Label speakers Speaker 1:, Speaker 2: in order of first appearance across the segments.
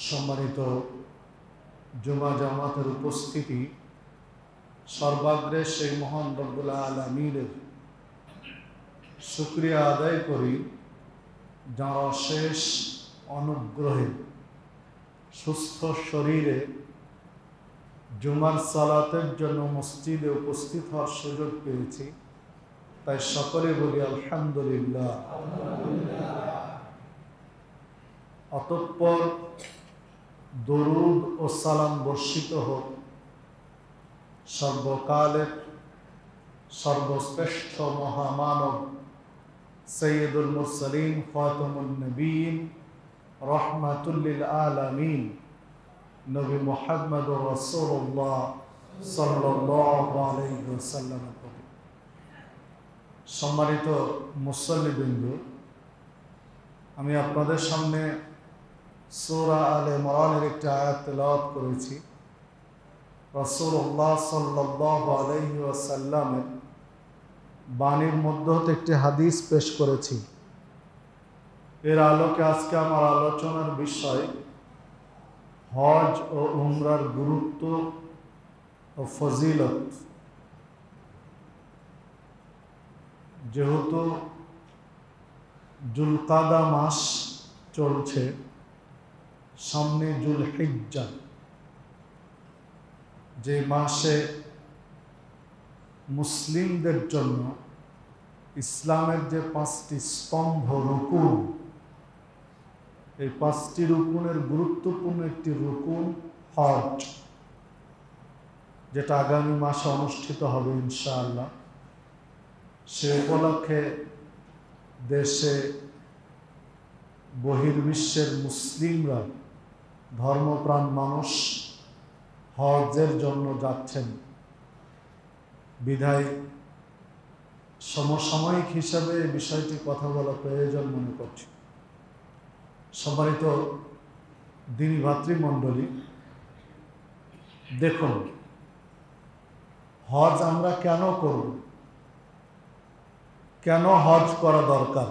Speaker 1: সম্মানিত জুমা জামাতের উপস্থিতি, সর্বাগ্রে সেই মহান রব্বুল আলামিনের শুকরিয়া আদায় করি, যাঁর অশেষ অনুগ্রহে সুস্থ শরীরে জুমার সালাতের জন্য মসজিদে উপস্থিত হওয়ার সুযোগ পেয়েছি। তাই সকলে বলি আলহামদুলিল্লাহ। অতঃপর দরুদ ও সালাম বর্ষিত হোক সর্বকালের সর্বশ্রেষ্ঠ মহামানব সৈয়দুল মুরসালিন খাতামুন নবীন রহমাতুল লিল আলামিন নবী মুহাম্মদুর রাসূলুল্লাহ সাল্লাল্লাহু আলাইহি ওয়াসাল্লাম। সম্মানিত মুসল্লিবৃন্দ, আমি আপনাদের সামনে সূরা আলে ইমরানের একটি আয়াত তেলাওয়াত করেছি। রাসূলুল্লাহ সাল্লাল্লাহু আলাইহি ওয়াসাল্লামের বাণীর মধ্যে হতে একটি হাদিস পেশ করেছি। এর আলোকে আজকে আমার আলোচনার বিষয় হজ ও উমরার গুরুত্ব ও ফজিলত। যেহেতু জুলকাদা মাস চলছে, সামনে জুলহিজ্জা, যে মাসে মুসলিমদের জন্য ইসলামের যে 5টি স্তম্ভ রুকুন, এই 5টি রুকুনের গুরুত্বপূর্ণ একটি রুকুন হজ, যেটা আগামী মাসে অনুষ্ঠিত হবে ইনশাআল্লাহ। সে উপলক্ষে দেশে বহির্বিশ্বের মুসলিমরা, ধর্মপ্রাণ মানুষ হজের জন্য যাচ্ছেন। বিধায় সমসাময়িক হিসাবে এই বিষয়টি কথা বলা প্রয়োজন মনে করছি। সম্মানিত দিনী ভাতৃমণ্ডলী, দেখুন, হজ আমরা কেন করব, কেন হজ করা দরকার?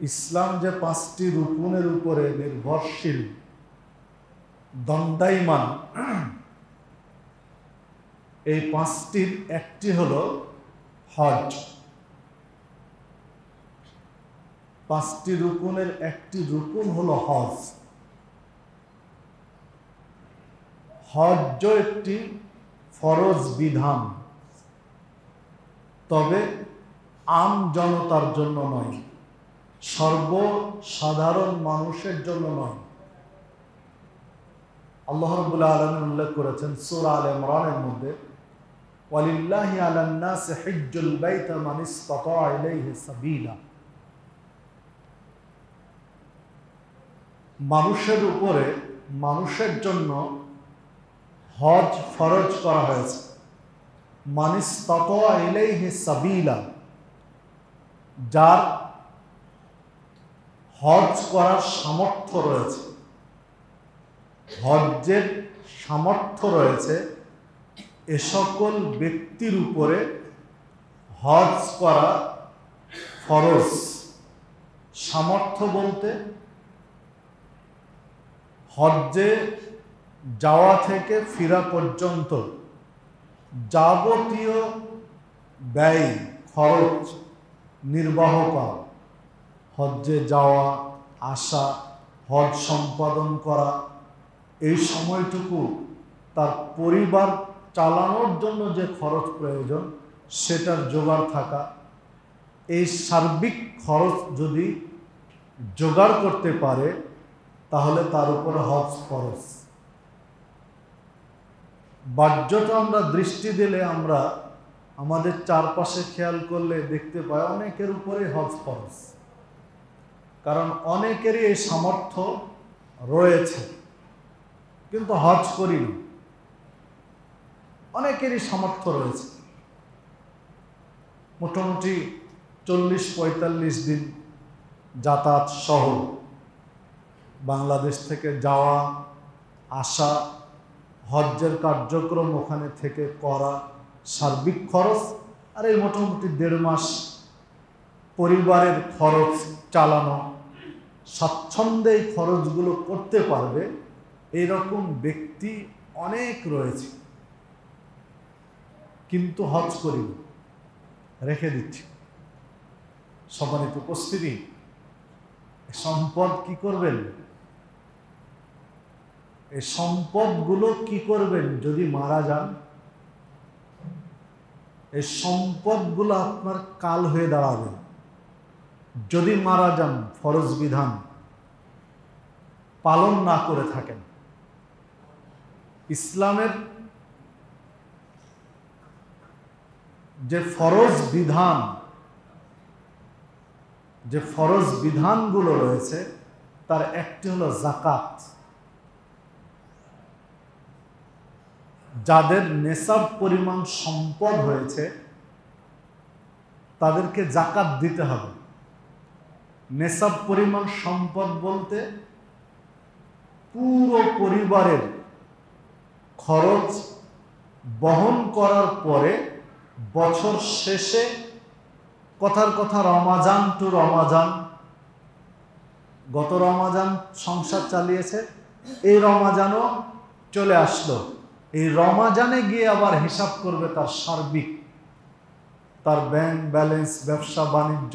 Speaker 1: ইসলাম যে 5টি রুকুনের উপরে নির্ভরশীল, দণ্ডায়মান, এই 5টির একটি হলো হজ। 5টি রুকুনের একটি রুকুন হলো হজ। হজ একটি ফরজ বিধান, তবে আম জনতার জন্য নয়, সর্বসাধারণ মানুষের জন্য নয়। আল্লাহ রাব্বুল আলামিন উল্লেখ করেছেন সূরা আলে ইমরানের মধ্যে, ওয়ালিল্লাহি আলান নাসি হিজ্জুল বাইতি মান ইসতাতা ইলাইহি সাবিলা। মানুষের উপরে, মানুষের জন্য হজ ফরজ করা হয়েছে। মান ইসতাতা ইলাইহি সাবিলা, যার হজ করার সামর্থ্য রয়েছে, হজ্জের সামর্থ্য রয়েছে, এ সকল ব্যক্তির উপরে হজ করা ফরজ। সামর্থ্য বলতে হজ্জে যাওয়া থেকে ফেরা পর্যন্ত যাবতীয় ব্যয়, খরচ নির্বাহ করা, হজ্জে যাওয়া আসা, হজ সম্পাদন করা, এই সময়টুকু তার পরিবার চালানোর জন্য যে খরচ প্রয়োজন সেটার জোগাড় থাকা, এই সার্বিক খরচ যদি জোগাড় করতে পারে তাহলে তার উপরে হজ ফরজ। বাহ্যত আমরা দৃষ্টি দিলে আমরা আমাদের চারপাশে খেয়াল করলে দেখতে পাই অনেকের উপরে হজ ফরজ, কারণ অনেকেরই এই সামর্থ্য রয়েছে কিন্তু হজ করিনি। অনেকেরই সামর্থ্য রয়েছে, মোটামুটি 40-45 দিন যাতায়াত সহ বাংলাদেশ থেকে যাওয়া আসা, হজ্জের কার্যক্রম ওখানে থেকে করা, সার্বিক খরচ, আর এই মোটামুটি 1.5 মাস পরিবারের খরচ চালানো, স্বাচ্ছন্দ্যে এই খরচগুলো করতে পারবে এরকম ব্যক্তি অনেক রয়েছে, কিন্তু হজ করি রেখে দিচ্ছি। সম্মানিত উপস্থিতি, সম্পদ কি করবেন? এই সম্পদগুলো কি করবেন যদি মারা যান? এই সম্পদগুলো আপনার কাল হয়ে দাঁড়াবে যদি মারা যান, ফরজ বিধান পালন না করে থাকেন। ইসলামের যে ফরজ বিধানগুলো রয়েছে তার একটি হলো যাকাত। যাদের নেসাব পরিমাণ সম্পদ হয়েছে তাদেরকে যাকাত দিতে হবে। নেসাব পরিমাণ সম্পদ বলতে পুরো পরিবারের খরচ বহন করার পরে বছর শেষে, কথার কথা রমাজান টু রমাজান, গত রমাজান সংসার চালিয়েছে, এই রমাজানও চলে আসলো, এই রমাজানে গিয়ে আবার হিসাব করবে তার সার্বিক, তার ব্যাংক ব্যালেন্স, ব্যবসা বাণিজ্য,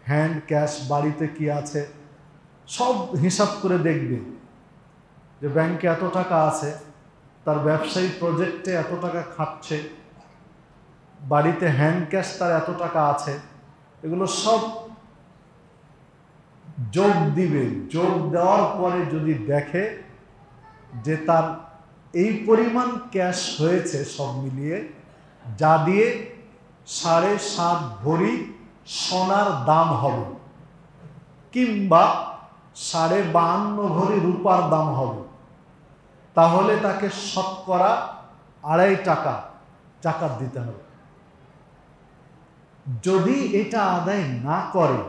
Speaker 1: হ্যান্ড ক্যাশ, বাড়িতে কি আছে সব হিসাব করে দেখবে যে ব্যাংকে এত টাকা আছে, তার ব্যবসায়ী প্রজেক্টে এত টাকা খাচ্ছে, বাড়িতে হ্যান্ড ক্যাশ তার এত টাকা আছে, এগুলো সব যোগ দিবে। যোগ দেওয়ার পরে যদি দেখে যে তার এই পরিমাণ ক্যাশ হয়েছে সব মিলিয়ে, যা দিয়ে 7.5 ভরি সোনার দাম হবে কিংবা 52.5 ভরি রূপার দাম হবে, তাহলে তাকে শতকরা 2.5 টাকা যাকাত দিতে হবে। যদি এটা আদায় না করে,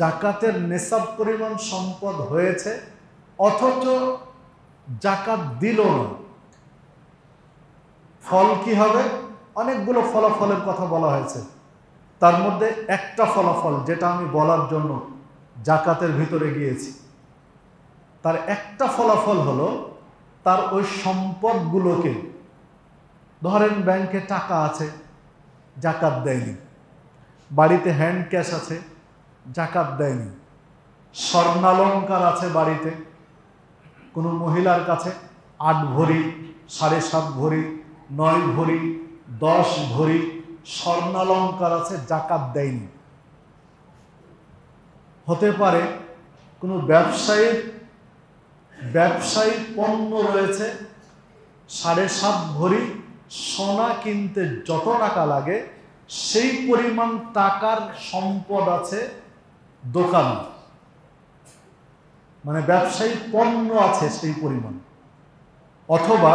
Speaker 1: যাকাতের নেসাব পরিমাণ সম্পদ হয়েছে অথচ যাকাত দিল না, ফল কি হবে? অনেকগুলো ফলাফলের কথা বলা হয়েছে, তার মধ্যে একটা ফলাফল যেটা আমি বলার জন্য যাকাতের ভিতরে গিয়েছি, তার একটা ফলাফল হলো তার ওই সম্পদগুলোকে, ধরেন ব্যাংকে টাকা আছে যাকাত দেয়নি, বাড়িতে হ্যান্ড ক্যাশ আছে যাকাত দেয়নি, স্বর্ণালঙ্কার আছে বাড়িতে, কোনো মহিলার কাছে 8 ভরি, 7.5 ভরি, 9 ভরি, 10 ভরি স্বর্ণালঙ্কার আছে, যাকাত দেয়নি। হতে পারে কোনো ব্যবসায়ী পণ্য রয়েছে, 7.5 ভরি সোনা কিনতে যত টাকা লাগে সেই পরিমাণ টাকার সম্পদ আছে দোকানে, মানে ব্যবসায়ী পণ্য আছে সেই পরিমাণ, অথবা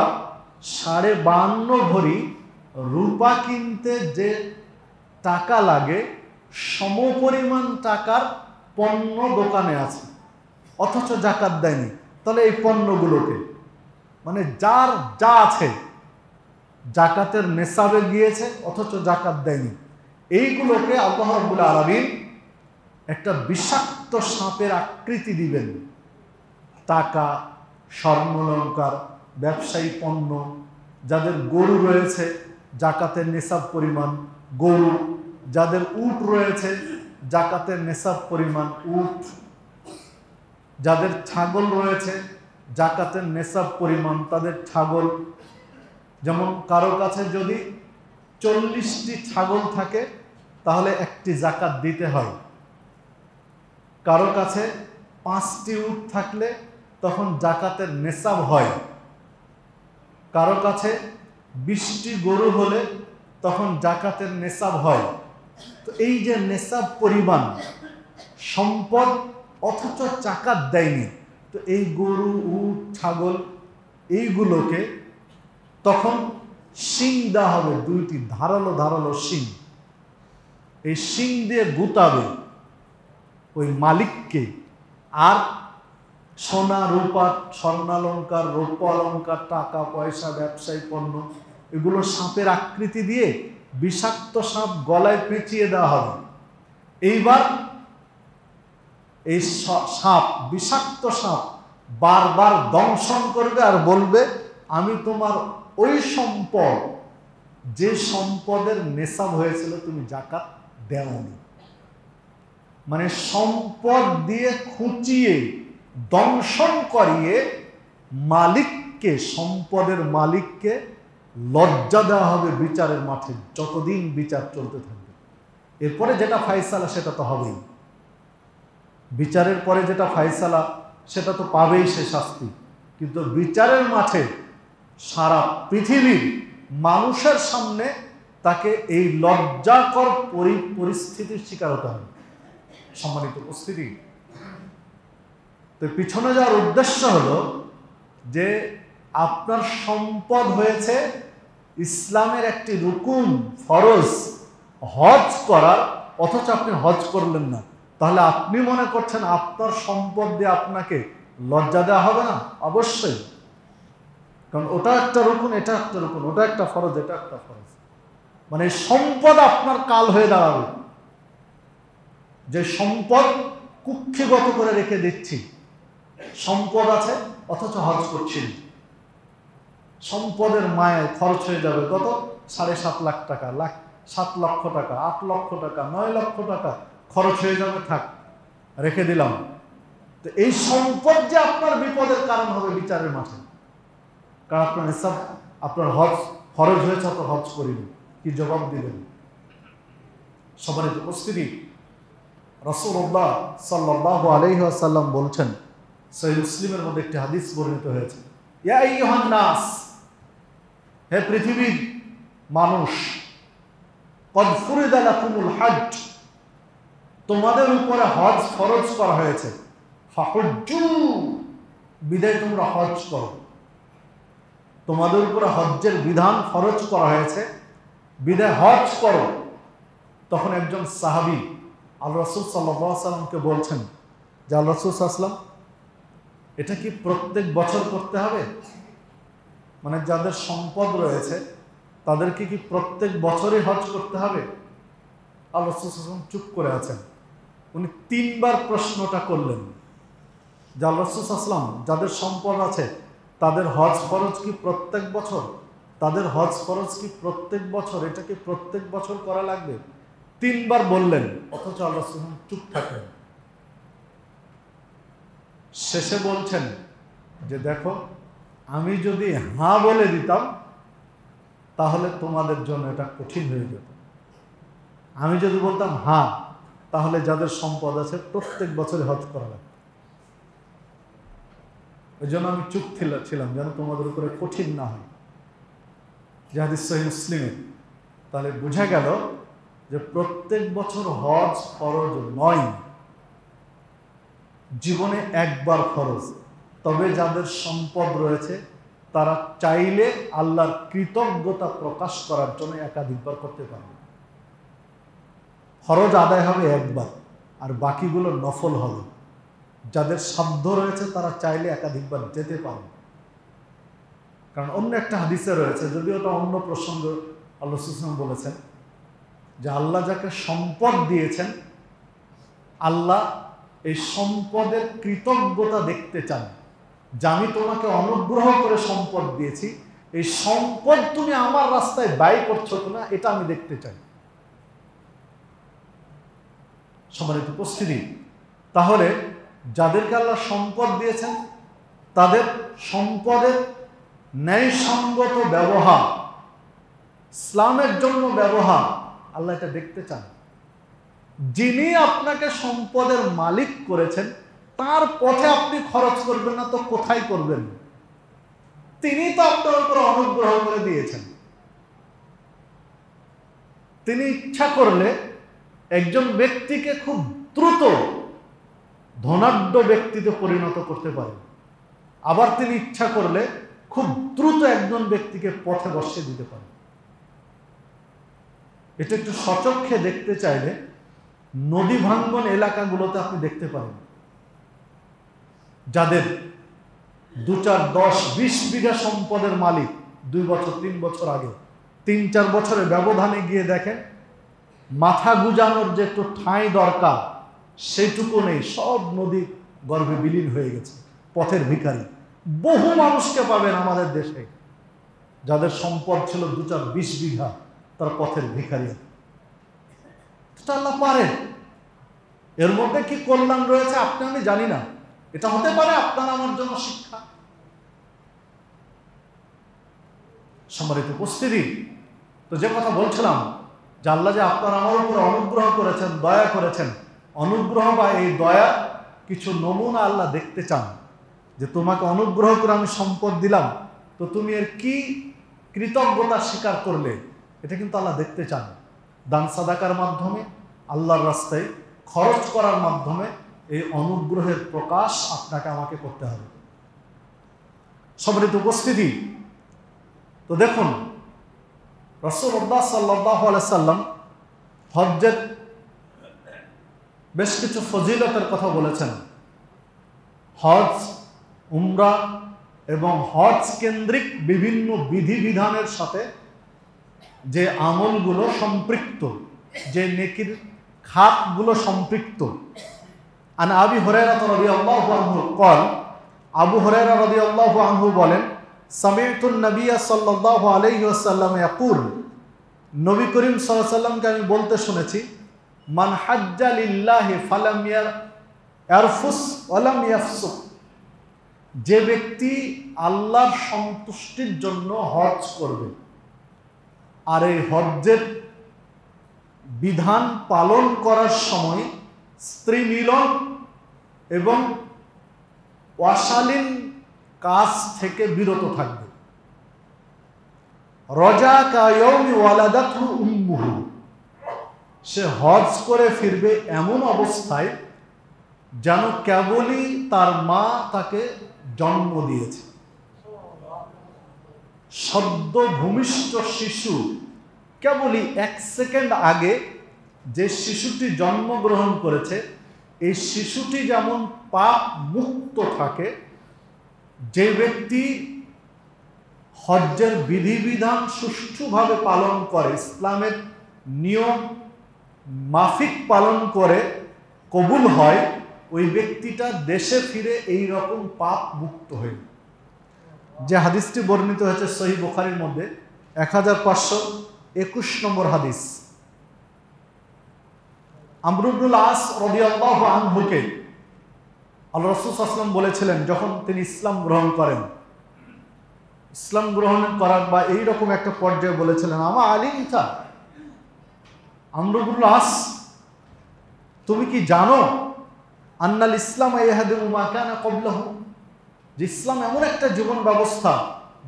Speaker 1: 52.5 ভরি রূপা কিনতে যে টাকা লাগে সমপরিমাণ টাকার পণ্য দোকানে আছে অথচ যাকাত দেয়নি। তাহলে এই পণ্যগুলোকে, মানে যার যা আছে যাকাতের নেসাবে গিয়েছে অথচ যাকাত দেয়নি, এইগুলোকে আল্লাহ রাব্বুল আলামিন একটা বিষাক্ত সাপের আকৃতি দিবেন। টাকা, স্বর্ণালঙ্কার, ব্যবসায়ী পণ্য, যাদের গরু রয়েছে যাকাতের নেসাব পরিমাণ গরু, যাদের উট রয়েছে যাকাতের নেসাব পরিমাণ উট, যাদের ছাগল রয়েছে যাকাতের নেসাব পরিমাণ তাদের ছাগল। যেমন কারো কাছে যদি 40টি ছাগল থাকে তাহলে একটি যাকাত দিতে হয়, কারো কাছে 5টি উট থাকলে তখন যাকাতের নেসাব হয়, কারো কাছে 20টি গরু হলে তখন যাকাতের নেসাব হয়। তো এই যে নেসাব পরিমাণ সম্পদ অথচ যাকাত দেয়নি, তো এই গরু, উট, ছাগল এইগুলোকে তখন শিং দেওয়া হবে, 2টি ধারালো ধারালো শিং, এই শিং দিয়ে গুতাবে ওই মালিককে। আর সোনা, রূপা, স্বর্ণালঙ্কার, রৌপ্য অলঙ্কার, টাকা পয়সা, ব্যবসায়ী পণ্য, এগুলো সাপের আকৃতি দিয়ে বিষাক্ত সাপ গলায় পেঁচিয়ে দেওয়া হবে। এইবার এই সাপ, বিষাক্ত সাপ বারবার দংশন করবে আর বলবে, আমি তোমার ওই সম্পদ, যে সম্পদের নেশাব হয়েছিল তুমি জাকাত দেওনি। মানে সম্পদ দিয়ে খুঁচিয়ে দংশন করিয়ে মালিককে, সম্পদের মালিককে লজ্জা দেওয়া হবে বিচারের মাঠে, যতদিন বিচার চলতে থাকবে। এরপরে যেটা ফায়সালা সেটা তো হবেই, বিচারের পরে যেটা ফায়সালা সেটা তো পাবেই সে শাস্তি, কিন্তু বিচারের মাঠে সারা পৃথিবীর মানুষের সামনে তাকে এই লজ্জাকর পরিস্থিতির শিকার হতে হবে। সম্মানিত উপস্থিতি, তো পিছনে যাওয়ার উদ্দেশ্য হলো যে আপনার সম্পদ হয়েছে ইসলামের একটি রুকুন, ফরজ, হজ করার, অথচ আপনি হজ করলেন না। তাহলে আপনি মনে করছেন আপনার সম্পদ দিয়ে আপনাকে লজ্জা দেওয়া হবে না? অবশ্যই, কারণ ওটা একটা রুকুন, এটা একটা রুকুন, ওটা একটা ফরজ, এটা একটা ফরজ। মানে সম্পদ আপনার কাল হয়ে দাঁড়াবে। যে সম্পদ কুক্ষিগত করে রেখে দিচ্ছি, সম্পদ আছে অথচ হজ করছি না, সম্পদের মায়ায় খরচ হয়ে যাবে কত, 7.5 লাখ টাকা, 7 লক্ষ টাকা, 8 লক্ষ টাকা, 9 লক্ষ টাকা খরচ হয়ে যাবে, থাক রেখে দিলাম। তো এই সম্পদ যে আপনার বিপদের কারণ হবে বিচারের মাঠে, কারণ আপনার হিসাব, আপনার হজ খরচ হয়েছে অত হজ করিনি, কি জবাব দিবেন? সম্মানিত উপস্থিতি, রাসূলুল্লাহ সাল্লাল্লাহু আলাইহি ওয়াসাল্লাম বলছেন, সহিহ মুসলিমের মধ্যে একটি হাদিস বর্ণিত হয়েছে, ইয়া আইয়ুহান নাস, হে পৃথিবীর মানুষ, কদ ফুরিদা লাকুমুল হজ, তোমাদের উপরে হজ ফরজ করা হয়েছে, ফাহুজ্জু, বিদায় তোমরা হজ করো। তোমাদের উপরে হজ্জের বিধান ফরজ করা হয়েছে, বিদায় হজ করো। তখন একজন সাহাবী আল্লাহ রাসূল সাল্লাল্লাহু আলাইহি ওয়াসাল্লামকে বলছেন যে, আল্লাহ রাসূল সাল্লাল্লাহু আলাইহি ওয়াসাল্লাম, এটা কি প্রত্যেক বছর করতে হবে? মানে যাদের সম্পদ রয়েছে তাদেরকে কি প্রত্যেক বছরই হজ করতে হবে? আল্লাহ রাসূল সাল্লাল্লাহু আলাইহি ওয়াসাল্লাম চুপ করে আছেন। উনি 3 বার প্রশ্নটা করলেন যে, আল্লাহ রাসূল সাল্লাল্লাহু আলাইহি ওয়াসাল্লাম, যাদের সম্পদ আছে তাদের হজ ফরজ কি প্রত্যেক বছর? তাদের হজ ফরজ কি প্রত্যেক বছর? এটা কি প্রত্যেক বছর করা লাগবে? 3 বার বললেন, অথচ আল্লাহ রাসূল সাল্লাল্লাহু আলাইহি ওয়াসাল্লাম চুপ থাকলেন। শেষে বলছেন যে, দেখো, আমি যদি হ্যাঁ বলে দিতাম তাহলে তোমাদের জন্য এটা কঠিন হয়ে যেত। আমি যদি বলতাম হ্যাঁ, তাহলে যাদের সম্পদ আছে প্রত্যেক বছরে হজ করা লাগবে। ওই জন্য আমি চুপ ছিলাম, যেন তোমাদের উপরে কঠিন না হয়। যে হাদিস সহিহ মুসলিমে, তাহলে বোঝা গেল যে প্রত্যেক বছর হজ ফরজ নয়, জীবনে একবার ফরজ। তবে যাদের সম্পদ রয়েছে তারা চাইলে আল্লাহর কৃতজ্ঞতা প্রকাশ করার জন্য একাধিকবার করতে পারবে। ফরজ আদায় হবে একবার, আর বাকিগুলো নফল হবে। যাদের সাধ্য রয়েছে তারা চাইলে একাধিকবার যেতে পারবে। কারণ অন্য একটা হাদিসে রয়েছে, যদিও ওটা অন্য প্রসঙ্গ, আল্লাহ রাসূল সাল্লাল্লাহু আলাইহি ওয়াসাল্লাম বলেছেন যে, আল্লাহ যাকে সম্পদ দিয়েছেন, আল্লাহ এই সম্পদের কৃতজ্ঞতা দেখতে চান। যে আমি তোমাকে অনুগ্রহ করে সম্পদ দিয়েছি, এই সম্পদ তুমি আমার রাস্তায় ব্যয় করছো কিনা এটা আমি দেখতে চাই। সম্মানিত উপস্থিতি, তাহলে যাদেরকে আল্লাহ সম্পদ দিয়েছেন তাদের সম্পদের ন্যায়সঙ্গত ব্যবহার, ইসলামের জন্য ব্যবহার, আল্লাহ এটা দেখতে চান। যিনি আপনাকে সম্পদের মালিক করেছেন তার পথে আপনি খরচ করবেন না তো কোথায় করবেন? তিনি তো আপনার উপর অনুগ্রহ করে দিয়েছেন। তিনি ইচ্ছা করলে একজন ব্যক্তিকে খুব দ্রুত ধনাঢ্য ব্যক্তিতে পরিণত করতে পারেন, আবার তিনি ইচ্ছা করলে খুব দ্রুত একজন ব্যক্তিকে পথে বসিয়ে দিতে পারেন। এটা একটু সচক্ষে দেখতে চাইলে নদী ভাঙ্গন এলাকাগুলোতে আপনি দেখতে পারেন, যাদের 2, 4, 10, 20 বিঘা সম্পদের মালিক 2 বছর 3 বছর আগে 3-4 বছরের ব্যবধানে গিয়ে দেখেন মাথা গুজানোর যে একটু ঠাঁই দরকার সেইটুকু নেই, সব নদী গর্ভে বিলীন হয়ে গেছে। পথের ভিখারি বহু মানুষকে পাবেন আমাদের দেশে, যাদের সম্পদ ছিল 2-4-20 বিঘা, তার পথের ভিখারি। এটা আল্লাহ পারেন। এর মধ্যে কি কল্যাণ রয়েছে আপনি আমি জানি না, এটা হতে পারে আপনার আমার জন্য শিক্ষা। সম্মানিত উপস্থিতি, তো যে কথা বলছিলাম যে আল্লাহ যে আপনার আমার উপর অনুগ্রহ করেছেন, দয়া করেছেন, অনুগ্রহ বা এই দয়া কিছু নমুনা আল্লাহ দেখতে চান, যে তোমাকে অনুগ্রহ করে আমি সম্পদ দিলাম, তো তুমি এর কি কৃতজ্ঞতা স্বীকার করলে, এটা কিন্তু আল্লাহ দেখতে চান। দান সাদাকার মাধ্যমে, আল্লাহর রাস্তায় খরচ করার মাধ্যমে এই অনুগ্রহের প্রকাশ আপনাকে আমাকে করতে হবে। সম্মানিত উপস্থিতি, তো দেখুন রাসূলুল্লাহ সাল্লাল্লাহু আলাইহি সাল্লাম হজ্জের বেশ কিছু ফজিলতের কথা বলেছেন। হজ, উমরা এবং হজ কেন্দ্রিক বিভিন্ন বিধিবিধানের সাথে যে আমলগুলো সম্পৃক্ত, যে নেকির খাতগুলো সম্পৃক্ত। আন আবি হুরায়রা রাদিয়াল্লাহু আনহু قال, আবু হুরায়রা রাদিয়াল্লাহু আনহু বলেন, সামি'তুন নাবিয়্য সাল্লাল্লাহু আলাইহি ওয়াসাল্লাম ইয়াকুল, নবী করিম সাল্লাল্লাহু আলাইহি ওয়াসাল্লামকে আমি বলতে শুনেছি, মান হাজ্জা লিল্লাহি ফালাম ইয়ারফুস ওয়ালাম ইয়াফসুক, যে ব্যক্তি আল্লাহর সন্তুষ্টির জন্য হজ করবে আর এই হজ্জের বিধান পালন করার সময় স্ত্রী মিলন এবং অশালীন কাজ থেকে বিরত থাকবে, রজা কায়াউমি ওয়ালাদাতহু উম্মুহু, সে হজ করে ফিরবে এমন অবস্থায় যেন কেবলই তার মা তাকে জন্ম দিয়েছে। সদ্য ভূমিষ্ঠ শিশু কেবলই 1 সেকেন্ড আগে যে শিশুটি জন্মগ্রহণ করেছে, এই শিশুটি যেমন পাপ মুক্ত থাকে, যে ব্যক্তি হজ্জের বিধিবিধান সুষ্ঠুভাবে পালন করে, ইসলামের নিয়ম মাফিক পালন করে কবুল হয়, ওই ব্যক্তিটা দেশে ফিরে এই রকম পাপ মুক্ত হয়ে। যে হাদিসটি বর্ণিত হয়েছে সহিহ বুখারীর মধ্যে 1521 নম্বর হাদিস। আমর ইবনুল আস রাদিয়াল্লাহু আনহুকে আল্লাহ রাসূল সাল্লাল্লাহু আলাইহি ওয়াসাল্লাম বলেছিলেন, যখন তিনি ইসলাম গ্রহণ করেন, ইসলাম গ্রহণ করার বা এইরকম একটা পর্যায়ে বলেছিলেন, আমা আলিমতা, আমর ইবনুল আস, তুমি কি জানো আন্নাল ইসলাম ইয়াহদিমু মা কানা ক্বাবলাহু, যে ইসলাম এমন একটা জীবন ব্যবস্থা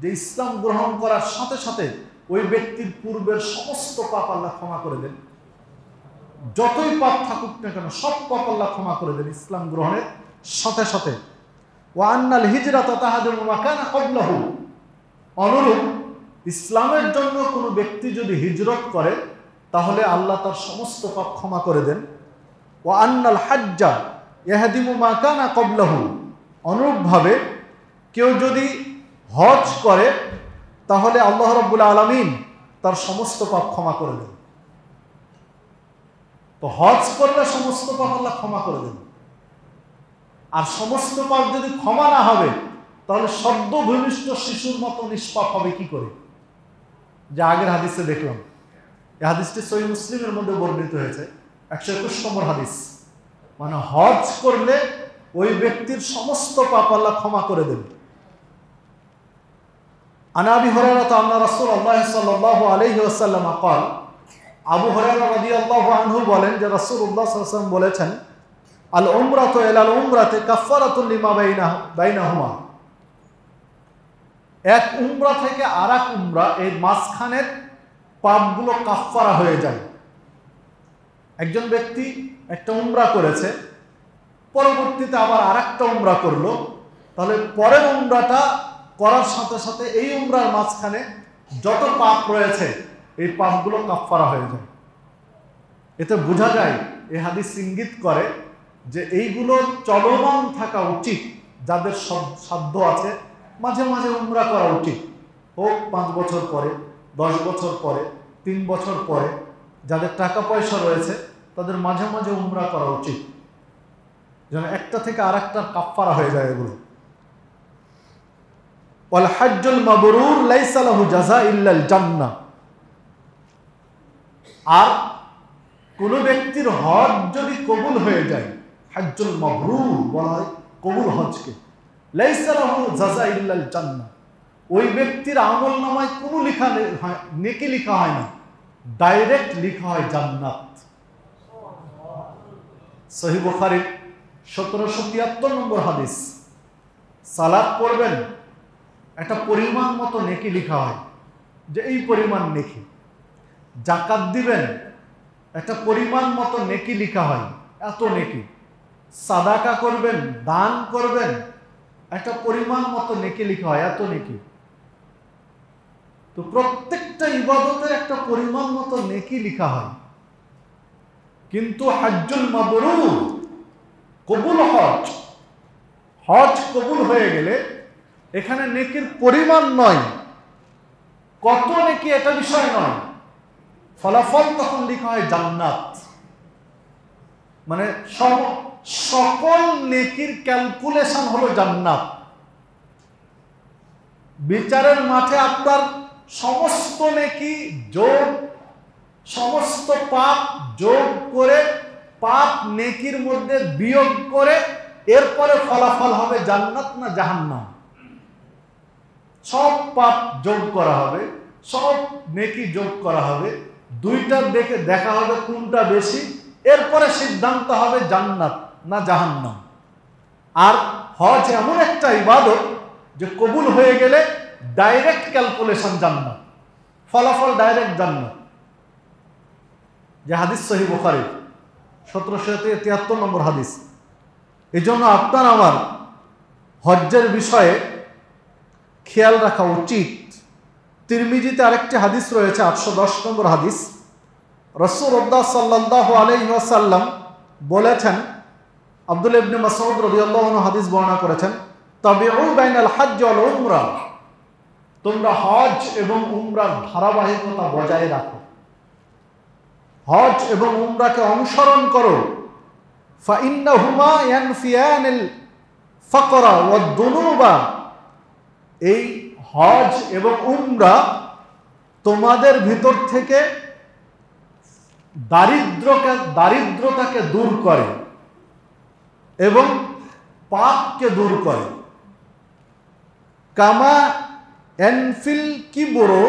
Speaker 1: যে ইসলাম গ্রহণ করার সাথে সাথে ওই ব্যক্তির পূর্বের সমস্ত পাপ আল্লাহ ক্ষমা করে দেন, যতই পাপ থাকুক না কেন সব পাপ আল্লাহ ক্ষমা করে দেন ইসলাম গ্রহণের সাথে সাথে। ওয়া আন্নাল হিজরাতা তাহদিমু মা কানা ক্বাবলাহু, অনুরূপ ইসলামের জন্য কোনো ব্যক্তি যদি হিজরত করে তাহলে আল্লাহ তার সমস্ত পাপ ক্ষমা করে দেন। ওয়া আন্নাল হাজ্জা ইয়াহদিমু মা কানা ক্বাবলাহু, অনুরূপভাবে কেউ যদি হজ করে তাহলে আল্লাহ রাব্বুল আলামিন তার সমস্ত পাপ ক্ষমা করে দেন। তো হজ করলে সমস্ত পাপ আল্লাহ ক্ষমা করে দেন। আর সমস্ত পাপ যদি ক্ষমা না হবে তাহলে সদ্য ভূমিষ্ঠ শিশুর মতো নিষ্পাপ হবে কি করে? যে আগের হাদিসে দেখলাম, এই হাদিসটি সহিহ মুসলিমের মধ্যে বর্ণিত হয়েছে, 121 নম্বর হাদিস। মানে হজ করলে ওই ব্যক্তির সমস্ত পাপ আল্লাহ ক্ষমা করে দেন। আন আবি হুরায়রা আন্না রাসূলুল্লাহ সাল্লাল্লাহু আলাইহি ওয়াসাল্লাম قال, আবু হুরায়রা রাদিয়াল্লাহু আনহু বলেন যে রাসূলুল্লাহ সাল্লাল্লাহু আলাইহি ওয়াসাল্লাম বলেছেন, আল উমরাতু ইলাল উমরাতি কাফফারাতুন লিমা বাইনাহুমা, এক উমরা থেকে আরেক উমরা এই মাঝখানের পাপগুলো কাফফারা হয়ে যায়। একজন ব্যক্তি একটা উমরা করেছে, পরবর্তীতে আবার আরেকটা উমরা করলো, তাহলে পরের উমরাটা করার সাথে সাথে এই উমরার মাঝখানে যত পাপ রয়েছে এই পাপগুলো কাফফারা হয়ে যায়। এতে বোঝা যায়, এই হাদিস ইঙ্গিত করে যে এইগুলো চলমান থাকা উচিত। যাদের সাধ্য আছে মাঝে মাঝে উমরা করা উচিত, হোক 5 বছর পরে, 10 বছর পরে, 3 বছর পরে। যাদের টাকা পয়সা রয়েছে তাদের মাঝে মাঝে উমরা করা উচিত। যেন একটা থেকে আরেকটা কাফফারা হয়ে যায় এগুলো। ওয়াল হাজ্জুল মাবরুর লাইসা লাহু জাযা ইল্লাল জান্নাহ। আর কোন ব্যক্তির হজ যদি কবুল হয়ে যায়, হাজ্জুল মাবরুর বলা হয় কবুল হজকে, লাইসা লাহু জাযা ইল্লাল জান্নাহ, ওই ব্যক্তির আমলনামায় কোনো নেকি লেখা হয় না, ডাইরেক্ট লেখা হয় জান্নাত। সহিহ বুখারী 1773 নম্বর হাদিস। সালাত পড়বেন, একটা পরিমাণ মতো নেকি লেখা হয়, যে এই পরিমাণ নেকি। যাকাত দিবেন, একটা পরিমাণ মতো নেকি লেখা হয়, এত নেকি। সাদাকা করবেন, দান করবেন, একটা পরিমাণ মতো নেকি লেখা হয়, এত নেকি। তো প্রত্যেকটা ইবাদতের একটা পরিমাণ মতো নেকি লেখা হয়। কিন্তু হাজ্জুল মাবরুর, কবুল হজ, হজ কবুল হয়ে গেলে এখানে নেকির পরিমাণ নয়, কত নেকি এটা বিষয় নয়, ফলাফল তখন লেখা হয় জান্নাত। মানে সকল নেকির ক্যালকুলেশন হলো জান্নাত। বিচারের মাঠে আপনার সমস্ত নেকি যোগ, সমস্ত পাপ যোগ করে, পাপ নেকির মধ্যে বিয়োগ করে, এরপরে ফলাফল হবে জান্নাত না জাহান্নাম। সব পাপ যোগ করা হবে, সব নেকি যোগ করা হবে, দুইটা দেখে দেখা হবে কোনটা বেশি, এরপরে সিদ্ধান্ত হবে জান্নাত না জাহান্নাম। আর হজ এমন একটা ইবাদত যে কবুল হয়ে গেলে ডাইরেক্ট ক্যালকুলেশন জান্নাত, ফলাফল ডাইরেক্ট জান্নাত। যে হাদিস সহিহ বুখারী 1773 নম্বর হাদিস। এই জন্য আপনার আমার হজ্জের বিষয়ে খেয়াল রাখা উচিত। তিরমিজিতে আরেকটি হাদিস রয়েছে, 810 নম্বর হাদিস। রাসূলুল্লাহ সাল্লাল্লাহু আলাইহি ওয়াসাল্লাম বলেছেন, আব্দুল্লাহ ইবনে মাসউদ রাদিয়াল্লাহু আনহু হাদিস বর্ণনা করেছেন, তাবিউ বাইনাল হজ্জ ওয়াল উমরা, তোমরা হজ এবং উমরার ধারাবাহিকতা বজায় রাখো, হজ এবং উমরাকে অনুসরণ করো। ফাইন্নাহুমা ইয়ানফিয়ানিল ফাকরা ওয়াদ দুনুবা, এই হজ এবং উমরা তোমাদের ভিতর থেকে দারিদ্রতাকে দূর করে এবং পাপকে দূর করে। কামা এনফিল কিবরু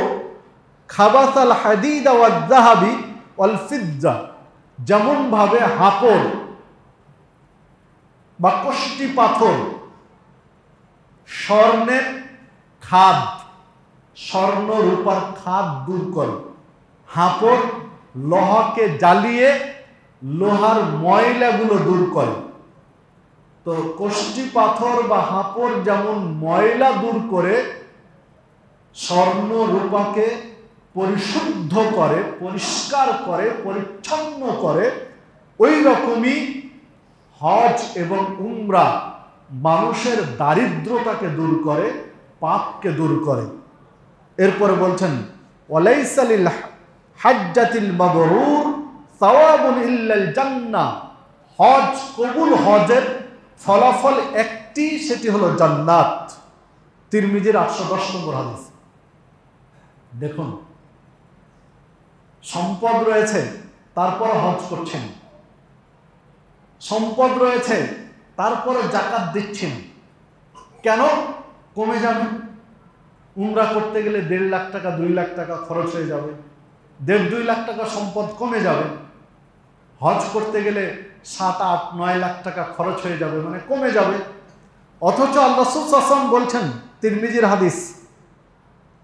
Speaker 1: খাবাসাল হাদিদ ওয়াল যাহাবি ওয়াল ফিজ্জা, যেমন ভাবে হাপড় বা কষ্টি পাথর স্বর্ণের খাদ, স্বর্ণ রূপার খাদ দূর করে, হাপড় লোহাকে জ্বালিয়ে লোহার ময়লাগুলো দূর করে। তো কষ্টি পাথর বা হাপড় যেমন ময়লা দূর করে, স্বর্ণ রূপাকে পরিশুদ্ধ করে, পরিষ্কার করে, পরিচ্ছন্ন করে, ওই রকমই হজ এবং উমরা মানুষের দারিদ্রতাকে দূর করে, পাপকে দূর করে। এরপরে বলছেন, ওয়ালাইসা লিল হাজ্জাতিল মাবরুর সাওয়াবুন ইল্লাল জান্নাহ, হজ কবুল হজের ফলাফল একটি, সেটি হলো জান্নাত। তিরমিজির 810 নম্বর হাদিস। দেখুন, সম্পদ রয়েছে তারপর হজ করছেন, সম্পদ রয়েছে তারপরে যাকাত দিচ্ছেন, কেন? কমে যাবে। উমরা করতে গেলে 1.5 লাখ টাকা 2 লাখ টাকা খরচ হয়ে যাবে, 1.5-2 লাখ টাকা সম্পদ কমে যাবে। হজ করতে গেলে 7-8-9 লাখ টাকা খরচ হয়ে যাবে, মানে কমে যাবে। অথচ আল্লাহ রাসূল সাল্লাল্লাহু আলাইহি ওয়াসাল্লাম বলছেন, তিরমিজির হাদিস,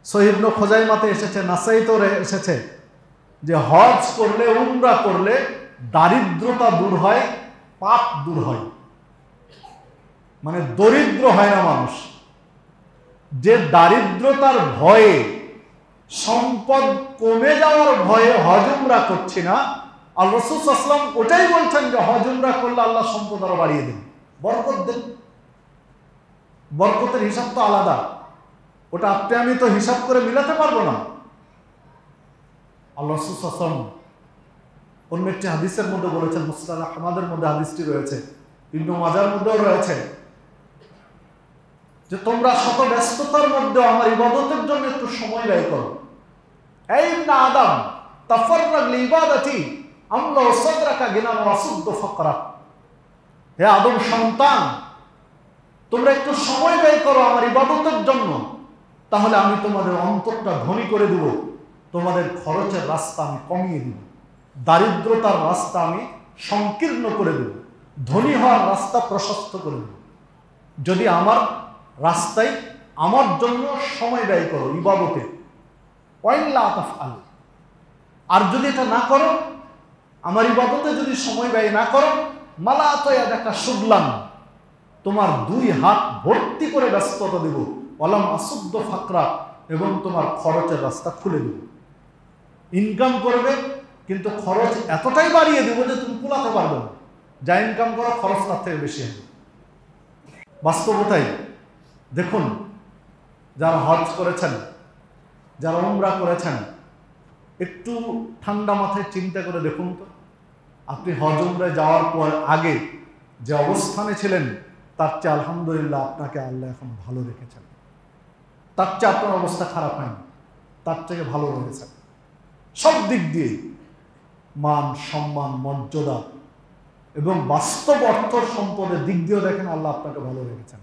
Speaker 1: সহিহ ইবনে খুজাইমাতে এসেছে, নাসাইতে এসেছে, যে হজ করলে, উমরা করলে দারিদ্রতা দূর হয়, পাপ দূর হয়। মানে দরিদ্র হয় না মানুষ। যে দারিদ্রতার ভয়ে, সম্পদ কমে যাওয়ার ভয়ে হজ উমরা করছি না, আল্লাহ রাসূল সাল্লাল্লাহু আলাইহি ওয়াসাল্লাম ওটাই বলছেন যে হজ উমরা করলে আল্লাহ সম্পদ আরো বাড়িয়ে দেন, বরকত দেন। বরকতের হিসাব তো আলাদা, ওটা আপনি আমি তো হিসাব করে মিলাতে পারবো না। আল্লাহ রাসূল সাল্লাল্লাহু আলাইহি ওয়াসাল্লাম অন্য একটি হাদিসের মধ্যে বলেছেন, মুসনাদ আহমদের মধ্যে হাদিসটি রয়েছে, ইবনে মাজার মধ্যেও রয়েছে যে তোমরা শত ব্যস্ততার মধ্যে আমার ইবাদতের জন্য একটু সময় ব্যয় করো। এই ইবনে আদম তাফাররাগ লিইবাদাতি আমলা সাদরাকা গিনান ওয়া সুদ্দু ফাকরাক, হে আদম সন্তান, তোমরা একটু সময় ব্যয় করো আমার ইবাদতের জন্য, তাহলে আমি তোমাদের অন্তরটা ধনী করে দেব, তোমাদের খরচের রাস্তা আমি কমিয়ে দেব, দারিদ্রতার রাস্তা আমি সংকীর্ণ করে দেব, ধনী হওয়ার রাস্তা প্রশস্ত করে দেব, যদি আমার রাস্তায় আমার জন্য সময় ব্যয় করো ইবাদতে। ওয়াইল্লা তাফআল, আর যদি এটা না করো, আমার ইবাদতে যদি সময় ব্যয় না করো, মালা তয়াদাকা শুগলান, তোমার দুই হাত ভর্তি করে ব্যস্ততা দেব, ওয়ালাম আসুদ্দ ফাকরা, এবং তোমার খরচের রাস্তা খুলে দেব। ইনকাম করবে কিন্তু খরচ এতটাই বাড়িয়ে দেব যে তুমি কুলাতে পারবে না, যা ইনকাম করো খরচ তার থেকে বেশি হবে। বাস্তবতাই দেখুন, যারা হজ করেছেন, যারা উমরা করেছেন, একটু ঠান্ডা মাথায় চিন্তা করে দেখুন তো, আপনি হজ উমরায় যাওয়ার পর আগে যে অবস্থানে ছিলেন তার চেয়ে আলহামদুলিল্লাহ আপনাকে আল্লাহ এখন ভালো রেখেছেন, তার চেয়ে আপনার অবস্থা খারাপ হয়নি, তার থেকে ভালো রয়েছে সব দিক দিয়ে, মান সম্মান মর্যাদা এবং বাস্তব অর্থ সম্পদের দিক দিয়েও দেখেন আল্লাহ আপনাকে ভালো রেখেছেন।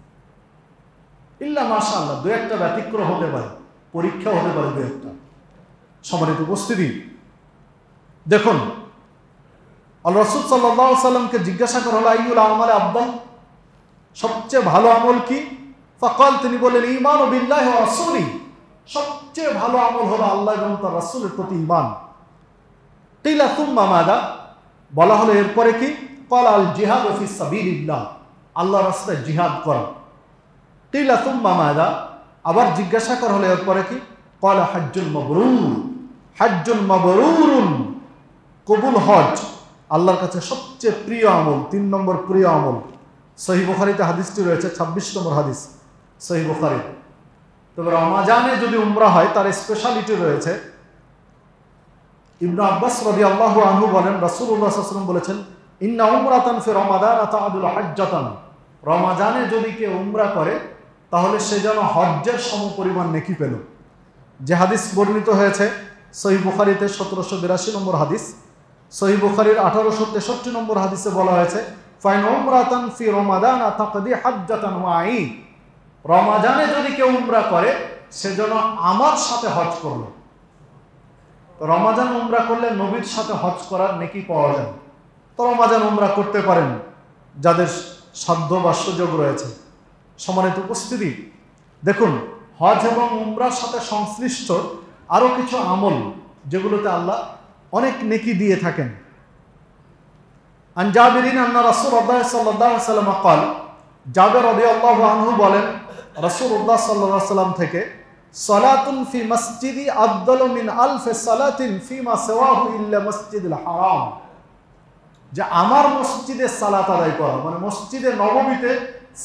Speaker 1: ইল্লা মাশাআল্লাহ দু একটা ব্যতিক্রম হতে পারে, পরীক্ষা হতে পারে দু একটা। সম্মানিত উপস্থিতি, দেখুন আল্লাহ রাসূল সাল্লাল্লাহু আলাইহি সাল্লামকে জিজ্ঞাসা করা হলো আইয়ুল আমালে আফদাল, সবচেয়ে ভালো আমল কি? ফাকাল, তিনি বললেন ঈমানু বিল্লাহি ওয়া রাসূলিহি, সবচেয়ে ভালো আমল হলো আল্লাহ এবং তার রাসূলের প্রতি ঈমান। কিলা সুম্মা মাযা, বলা হলো এরপরে কি? ক্বালা আল জিহাদু ফি সাবিলিল্লাহ, আল্লাহর রাস্তায় জিহাদ করা। কিলা সুম্মা মাযা, আবার জিজ্ঞাসা করা হলো এরপরে কি? ক্বালা হাজ্জুল মাবরুর, হাজ্জুল মাবরুরুন, কবুল হজ আল্লাহর কাছে সবচেয়ে প্রিয় আমল, 3 নম্বর প্রিয় আমল। সহিহ বুখারীতে হাদিসটি রয়েছে, 26 নম্বর হাদিস সহিহ বুখারী। তবে রমাজানে যদি উমরা হয় তার স্পেশালিটি রয়েছে। ইবনে আব্বাস রাদিয়াল্লাহু আনহু বলেন, রাসূলুল্লাহ সাল্লাল্লাহু আলাইহি ওয়াসাল্লাম বলেছেন, ইন্না উমরাতান ফি রমাদান তাআদুল হাজ্জাতান, রমাজানে যদি কেউ উমরা করে তাহলে সে যেন হজ্জের সমপরিমাণ নেকি পেল। যে হাদিস বর্ণিত হয়েছে সহিহ বুখারীতে 1782 নম্বর হাদিস, সহিহ বুখারীর 1863 নম্বর হাদিসে বলা হয়েছে, ফাইন উমরাতান ফি রমাদান তাকদি হাজ্জাতান ওয়াই, রমাজানে যদি কেউ উমরা করে সে যেন আমার সাথে হজ করলো। রমাজান উমরা করলে নবীর সাথে হজ করার নেকি পাওয়া যায়। তো রমাজান উমরা করতে পারেন যাদের সাধ্য বা সুযোগ রয়েছে। সম্মানিত উপস্থিতি, দেখুন হজ এবং উমরার সাথে সংশ্লিষ্ট আরো কিছু আমল যেগুলোতে আল্লাহ অনেক নেকি দিয়ে থাকেন। আন জাবিরিন আন্না রাসূলুল্লাহ সাল্লাল্লাহু আলাইহি ওয়াসাল্লাম قال, জাবির রাদিয়াল্লাহু আনহু বলেন রাসূলুল্লাহ সাল্লাল্লাহু আলাইহি ওয়াসাল্লাম থেকে, সালাতুন ফি মসজিদি আফদালু মিন আলফি সালাতিন ফিমা সিওয়াহু ইল্লা মসজিদুল হারাম, যে আমার মসজিদে সালাত আদায় করা, মানে মসজিদে নববীতে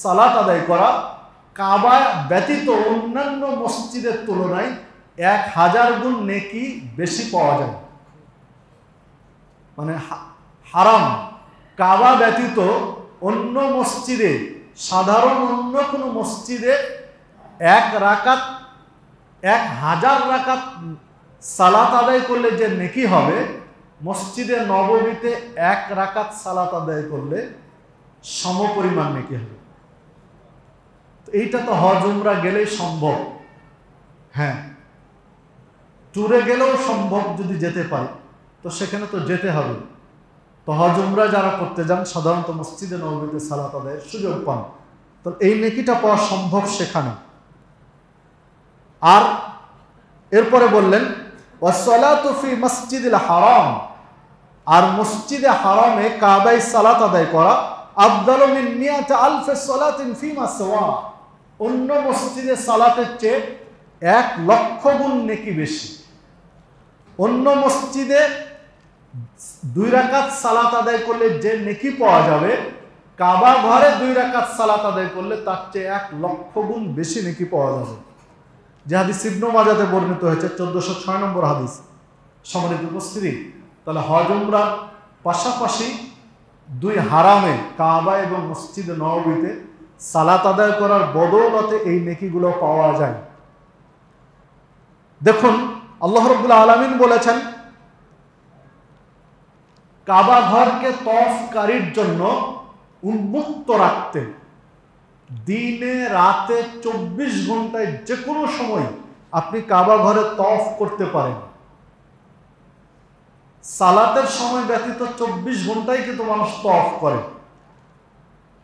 Speaker 1: সালাত আদায় করা, কাবা ব্যতীত অন্যান্য মসজিদের তুলনায় 1000 গুণ নেকি বেশি পাওয়া যায়। মানে হারাম কাবা ব্যতীত অন্য মসজিদে, সাধারণ অন্য কোনো মসজিদে 1000 রাকাত সালাত আদায় করলে যে নেকি হবে, মসজিদে নববীতে 1 রাকাত সালাত আদায় করলে সমপরিমাণ নেকি হবে। এইটা তো হজ উমরা গেলেই সম্ভব। হ্যাঁ, ট্যুরে গেলেও সম্ভব, যদি যেতে পারি তো সেখানে তো যেতে হবে। তো হজ উমরা যারা করতে যান সাধারণত মসজিদে নববীতে সালাত আদায়ের সুযোগ পান, তো এই নেকিটা পাওয়া সম্ভব সেখানে। আর এরপরে বললেন ওয়াসসালাতু ফি মসজিদিল হারাম, আর মসজিদে হারামে কাবায় সালাত আদায় করা আফদালু মিন মিয়াতি আলফি সালাতিন ফিমা সিওয়া, অন্য মসজিদে সালাতের চেয়ে 1,00,000 গুণ নেকি বেশি। অন্য মসজিদে 2 রাকাত সালাত আদায় করলে যে নেকি পাওয়া যাবে, কাবা ঘরে 2 রাকাত সালাত আদায় করলে তার চেয়ে 1,00,000 গুণ বেশি নেকি পাওয়া যাবে। যে হাদিস ইবনে মাজাতে বর্ণিত হয়েছে, 1406 নম্বর হাদিস। সম্মানিত উপস্থিতি, তাহলে হজ উমরার পাশাপাশি দুই হারামে কাবা এবং মসজিদে নববীতে সালাত আদায় করার বদৌলতে এই নেকিগুলো পাওয়া যায়। দেখুন আল্লাহ রাব্বুল আলামিন বলেছেন কাবা ঘরকে তওয়াফকারীর জন্য উন্মুক্ত রাখতে দিনে রাতে 24 ঘন্টায় যে কোনো সময় আপনি কাবা ঘরে তওয়াফ করতে পারেন। সালাতের সময় ব্যতীত 24 ঘন্টায় কিন্তু মানুষ তওয়াফ করে।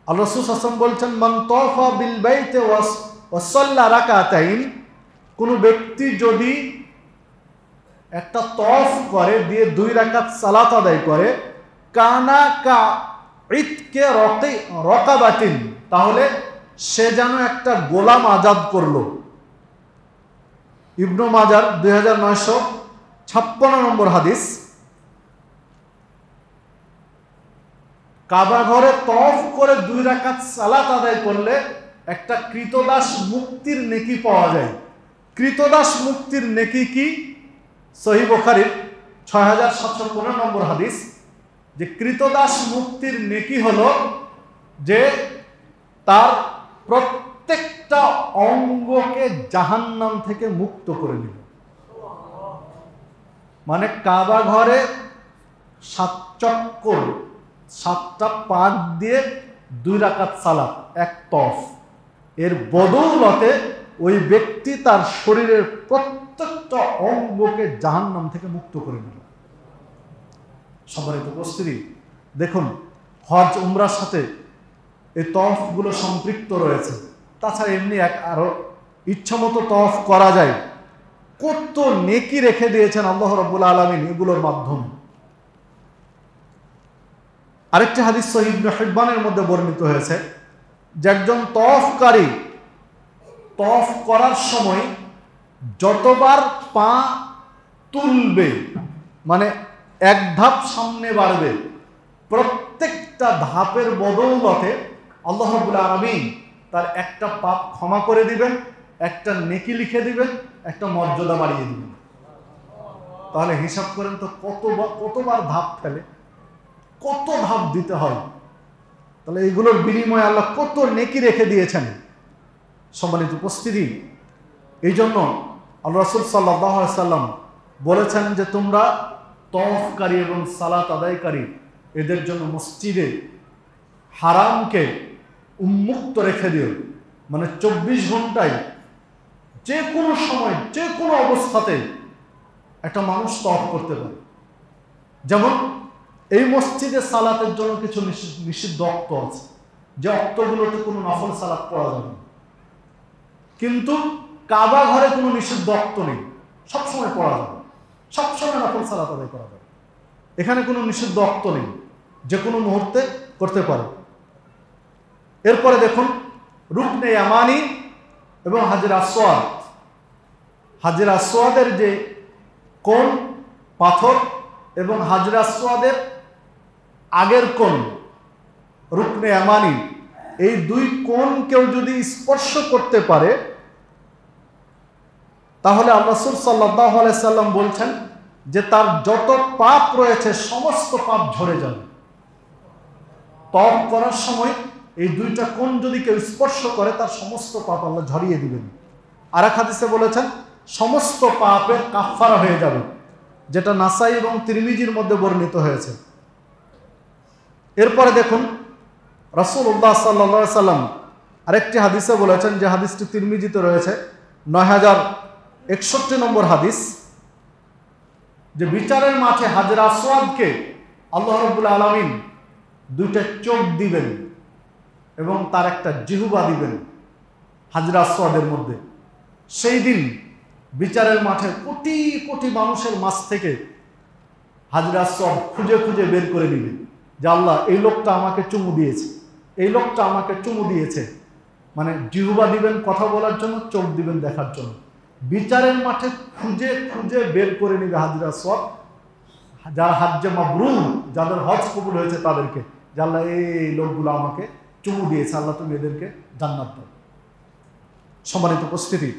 Speaker 1: আল্লাহ রাসূল সাল্লাল্লাহু আলাইহি ওয়াসাল্লাম বলছেন মান তাওয়াফা বিল বাইতি ওয়া সাল্লা রাকাতাইন, কোন ব্যক্তি যদি একটা তওয়াফ করে দিয়ে 2 রাকাত সালাত আদায় করে, কানা কা ইতকে রাকাবাতিন, তাহলে সে যেন একটা গোলাম আজাদ করলো। ইবনে মাজার 2956 নম্বর হাদিস। কাবা ঘরে তওয়াফ করে 2 রাকাত সালাত আদায় করলে একটা কৃতদাস মুক্তির নেকি পাওয়া যায়। কৃতদাস মুক্তির নেকি কি? সহিহ বুখারীর 6715 নম্বর হাদিস, যে কৃতদাস মুক্তির নেকি হলো যে তার প্রত্যেকটা অঙ্গকে জাহান্নাম থেকে মুক্ত করে দিল। মানে কাবা ঘরে 7 চক্কর 7টা পাক দিয়ে 2 রাকাত সালাত, এক তওয়াফ, এর বদৌলতে ওই ব্যক্তি তার শরীরের প্রত্যেকটা অঙ্গকে জাহান্নাম থেকে মুক্ত করে দিল। সম্মানিত উপস্থিতি, দেখুন হজ উমরার সাথে এই তওয়াফগুলো সম্পৃক্ত রয়েছে। তাছাড়া এমনি আরো ইচ্ছামতো তওয়াফ করা যায়। কত নেকি রেখে দিয়েছেন আল্লাহ রাব্বুল আলামিন এগুলোর মাধ্যমে। আরেকটি হাদিস সহিহ ইবনে হিব্বানের মধ্যে বর্ণিত হয়েছে যে একজন তওয়াফকারী তওয়াফ করার সময় যতবার পা তুলবে, মানে এক ধাপ সামনে বাড়বে, প্রত্যেকটা ধাপের বদৌলতে আল্লাহ রাব্বুল আলামিন তার একটা পাপ ক্ষমা করে দিবেন, একটা নেকি লিখে দিবেন, একটা মর্যাদা বাড়িয়ে দিবেন। তাহলে হিসাব করেন তো কতবার ধাপ ফেলে, কত ধাপ দিতে হয়। তাহলে এইগুলোর বিনিময়ে আল্লাহ কত নেকি রেখে দিয়েছেন। সম্মানিত উপস্থিতি, এই জন্য আল্লাহ রাসূল সাল্লাল্লাহু আলাইহি সাল্লাম বলেছেন যে তোমরা তওয়াফকারী এবং সালাত আদায়কারী এদের জন্য মসজিদে হারামকে উন্মুক্ত রেখে দিও। মানে 24 ঘন্টায় যে কোনো সময় যে কোনো অবস্থাতে একটা মানুষ তওয়াফ করতে পারে। যেমন এই মসজিদে সালাতের জন্য কিছু নিষিদ্ধ অক্ত আছে, যে অক্তগুলোতে কোনো নফল সালাত পড়া যাবে না। কিন্তু কাবা ঘরে কোনো নিষিদ্ধ অক্ত নেই, সবসময় পড়া যাবে, সবসময় নফল সালাত আদায় করা যাবে। এখানে কোনো নিষিদ্ধ অক্ত নেই, যে কোনো মুহূর্তে করতে পারে। এরপরে দেখুন রুকনে ইয়ামানি এবং হাজর আসওয়াদ। হাজর আসওয়াদের যে কোণ পাথর এবং হাজর আসওয়াদের আগের কোণ রুকনে ইয়ামানি, এই 2 কোণ কেউ যদি স্পর্শ করতে পারে তাহলে আল্লাহ রাসূল সাল্লাল্লাহু আলাইহি সাল্লাম বলছেন যে তার যত পাপ রয়েছে সমস্ত পাপ ঝরে যাবে। তওয়াফ করার সময় এই 2টা কোণ যদি কেউ স্পর্শ করে তার সমস্ত পাপ আল্লাহ ঝরিয়ে দিবেন। আর এক হাদিসে বলেছেন সমস্ত পাপের কাফফারা হয়ে যাবে, যেটা নাসাই এবং তিরমিজির মধ্যে বর্ণিত হয়েছে। এরপরে দেখুন রাসূলুল্লাহ সাল্লাল্লাহু আলাইহি সাল্লাম আরেকটি হাদিসে বলেছেন, যে হাদিসটি তিরমিজিতে রয়েছে 9061 নম্বর হাদিস, যে বিচারের মাঠে হাজর আসওয়াদকে আল্লাহ রাব্বুল আলামিন 2টা চোখ দিবেন এবং তার একটা জিহ্বা দিবেন হাজর আসওয়াদের মধ্যে। সেই দিন বিচারের মাঠে কোটি কোটি মানুষের মাঝ থেকে হাজর আসওয়াদ খুঁজে খুঁজে বের করে নিবে যে আল্লাহ এই লোকটা আমাকে চুমু দিয়েছে, এই লোকটা আমাকে চুমু দিয়েছে। মানে জিহ্বা দিবেন কথা বলার জন্য, চোখ দিবেন দেখার জন্য। বিচারের মাঠে খুঁজে খুঁজে বের করে নিবে হাজর আসওয়াদ যারা হজ্জে মাবরুর, যাদের হজ কবুল হয়েছে তাদেরকে, যে আল্লাহ এই লোকগুলো আমাকে চুমু দিয়েছে, আল্লাহ তুমি এদেরকে জান্নাত দাও। সম্মানিত উপস্থিতি,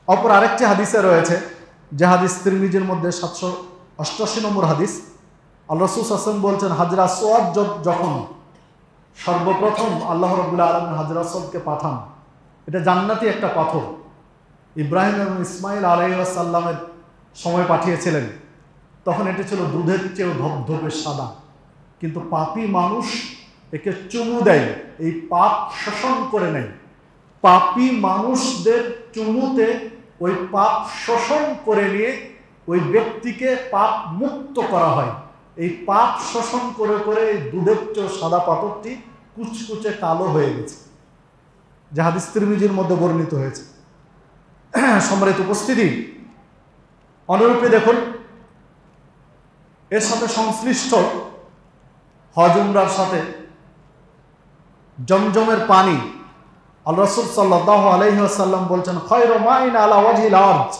Speaker 1: অপর আরেকটি হাদিসে রয়েছে, যে হাদিস তিরমিজির মধ্যে 788 নম্বর হাদিস, আল্লাহ রাসূল সাল্লাল্লাহু আলাইহি ওয়াসাল্লাম বলছেন, হাজরা আসওয়াদ যখন সর্বপ্রথম আল্লাহ রাব্বুল আলামিন হাজরা আসওয়াদকে পাঠান, এটা জান্নাতি একটা পাথর, ইব্রাহিম এবং ইসমাইল আলাইহিস সালামের সময় পাঠিয়েছিলেন, তখন এটি ছিল দুধের চেয়েও ধবধবে সাদা। কিন্তু পাপী মানুষ একে চুমু দেয়, এই পাপ শোষণ করে নেয়। পাপী মানুষদের চুমুতে ওই পাপ শোষণ করে নিয়ে ওই ব্যক্তিকে পাপ মুক্ত করা হয়। এই পাপ শোষণ করে করে এই দুধের চেয়েও সাদা পাথরটি কুচকুচে কালো হয়ে গেছে, যা হাদিস তিরমিজির মধ্যে বর্ণিত হয়েছে। সম্মানিত উপস্থিতি, অনুরূপে দেখুন, এর সাথে সংশ্লিষ্ট হজ উমরার সাথে জমজমের পানি, আল্লাহ রাসূল সাল্লাল্লাহু আলাইহি ওয়াসাল্লাম বলছেন, খায়রু মাইন আলা ওয়াজহিল আরদ,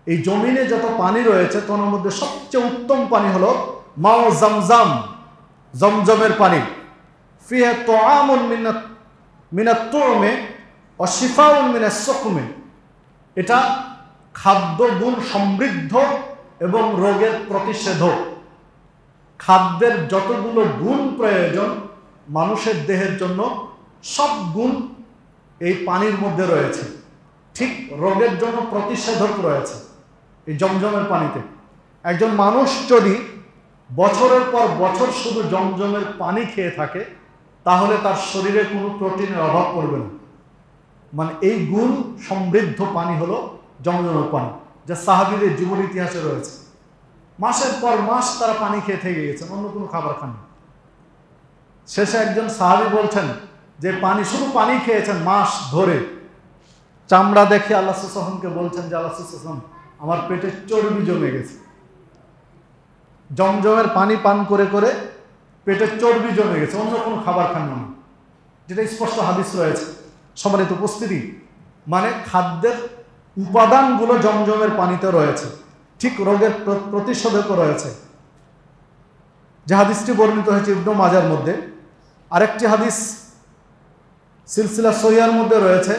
Speaker 1: এই জমিনে যত পানি রয়েছে তার মধ্যে সবচেয়ে উত্তম পানি হলো মাও জামজাম, জমজমের পানি। ফিহা তুআমুন মিনাত তু'মে ওয়া শিফাউন মিনাস সুকমে, এটা খাদ্য গুণ সমৃদ্ধ এবং রোগের প্রতিষেধক। খাদ্যের যতগুলো গুণ প্রয়োজন মানুষের দেহের জন্য, সব গুণ এই পানির মধ্যে রয়েছে। ঠিক রোগের জন্য প্রতিষেধক রয়েছে এই জমজমের পানিতে। একজন মানুষ যদি বছরের পর বছর শুধু জমজমের পানি খেয়ে থাকে, তাহলে তার শরীরে কোনো প্রোটিনের অভাব পড়বে না। মানে এই গুণ সমৃদ্ধ পানি হলো জমজমের পানি, যা সাহাবীদের জীবন ইতিহাসে রয়েছে। মাসের পর মাস তারা পানি খেয়ে থেকে গেছেন, অন্য কোনো খাবার খাননি। শেষে একজন সাহাবী বলছেন যে পানি, শুধু পানি খেয়েছেন মাস ধরে। চামড়া দেখে আল্লাহ সাল্লাল্লাহু আলাইহি ওয়াসাল্লামকে বলছেন যে আল্লাহ সাল্লাল্লাহু আলাইহি ওয়াসাল্লাম, আমার পেটে চর্বি জমে গেছে। জমজমের পানি পান করে করে পেটে চর্বি জমে গেছে, অন্য কোনো খাবার খান না, যেটা স্পষ্ট হাদিস রয়েছে। সম্মানিত উপস্থিতি, মানে খাদ্যের উপাদানগুলো জমজমের পানিতে রয়েছে, ঠিক রোগের প্রতিষেধকও রয়েছে। যে হাদিসটি বর্ণিত হয়েছে ইবনে মাজার মধ্যে। আরেকটি হাদিস সিলসিলা সহিহার মধ্যে রয়েছে,